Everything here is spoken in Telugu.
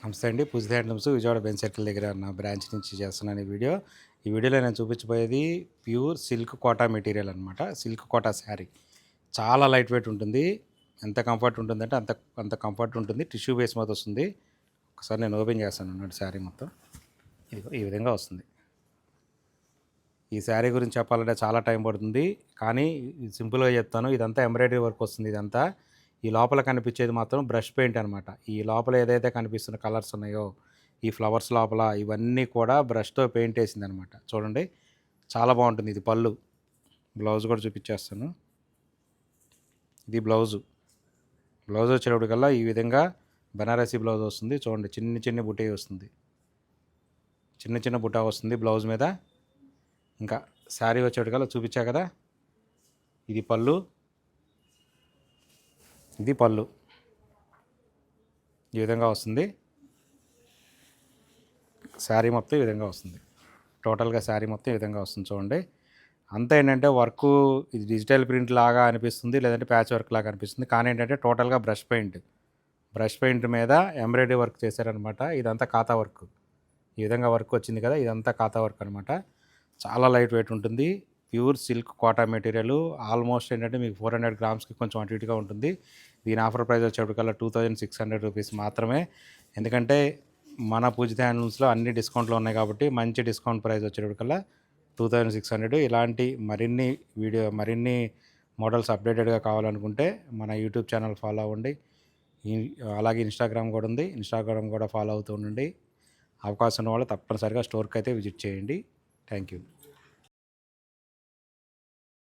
నమస్తే అండి. పూజిత హ్యాండ్లూమ్స్ విజయవాడ బెంజ్ సర్కిల్ దగ్గర నా బ్రాంచ్ నుంచి చేస్తున్నాను ఈ వీడియోలో నేను చూపించబోయేది ప్యూర్ సిల్క్ కోటా మెటీరియల్ అనమాట. సిల్క్ కోటా శారీ చాలా లైట్ వెయిట్ ఉంటుంది. ఎంత కంఫర్ట్ ఉంటుందంటే అంత అంత కంఫర్ట్ ఉంటుంది. టిష్యూ బేస్ మీద వస్తుంది. ఒకసారి నేను ఓపెన్ చేస్తాను అన్నట్టు శారీ మొత్తం. ఇదిగో ఈ విధంగా వస్తుంది. ఈ శారీ గురించి చెప్పాలంటే చాలా టైం పడుతుంది, కానీ సింపుల్గా చెప్తాను. ఇదంతా ఎంబ్రాయిడరీ వర్క్ వస్తుంది. ఇదంతా ఈ లోపల కనిపించేది మాత్రం బ్రష్ పెయింట్ అనమాట. ఈ లోపల ఏదైతే కనిపిస్తున్న కలర్స్ ఉన్నాయో ఈ ఫ్లవర్స్ లోపల ఇవన్నీ కూడా బ్రష్తో పెయింట్ వేసింది అనమాట. చూడండి, చాలా బాగుంటుంది. ఇది పళ్ళు, బ్లౌజ్ కూడా చూపించేస్తాను. ఇది బ్లౌజు వచ్చేటప్పటికల్లా ఈ విధంగా బనారసీ బ్లౌజ్ వస్తుంది. చూడండి, చిన్న చిన్న బుట్టే వస్తుంది, చిన్న బుట్ట వస్తుంది బ్లౌజ్ మీద. ఇంకా శారీ వచ్చేటికల్లా చూపించా కదా, ఇది పళ్ళు, ఇది పళ్ళు. ఈ విధంగా వస్తుంది. శారీ మొత్తం ఈ విధంగా వస్తుంది. టోటల్గా శారీ మొత్తం ఈ విధంగా వస్తుంది. చూడండి, అంతా ఏంటంటే వర్క్ ఇది డిజిటల్ ప్రింట్ లాగా అనిపిస్తుంది, లేదంటే ప్యాచ్ వర్క్ లాగా అనిపిస్తుంది. కానీ ఏంటంటే టోటల్గా బ్రష్ పెయింట్ మీద ఎంబ్రాయిడరీ వర్క్ చేశారనమాట. ఇదంతా కాతా వర్క్. ఈ విధంగా వర్క్ వచ్చింది కదా, ఇదంతా కాతా వర్క్ అనమాట. చాలా లైట్ వెయిట్ ఉంటుంది. Pure silk Kota material. Almost ఏంటంటే మీకు 400 గ్రామ్స్కి కొంచెం అటు ఇటుగా ఉంటుంది. దీని ఆఫర్ ప్రైస్ వచ్చేప్పటికల్లా 2600 రూపీస్ మాత్రమే. ఎందుకంటే మన పూజిత హ్యాండ్లూమ్స్లో అన్ని డిస్కౌంట్లు ఉన్నాయి కాబట్టి మంచి డిస్కౌంట్ ప్రైస్ వచ్చేటప్పటికల్లా 2600. ఇలాంటి మరిన్ని మోడల్స్ అప్డేటెడ్గా కావాలనుకుంటే మన యూట్యూబ్ ఛానల్ ఫాలో అవ్వండి. అలాగే ఇన్స్టాగ్రామ్ కూడా ఉంది, ఇన్స్టాగ్రామ్ కూడా ఫాలో అవుతూ ఉండండి. అవకాశం ఉన్న వాళ్ళు తప్పనిసరిగా స్టోర్కి అయితే విజిట్ చేయండి. Thank you.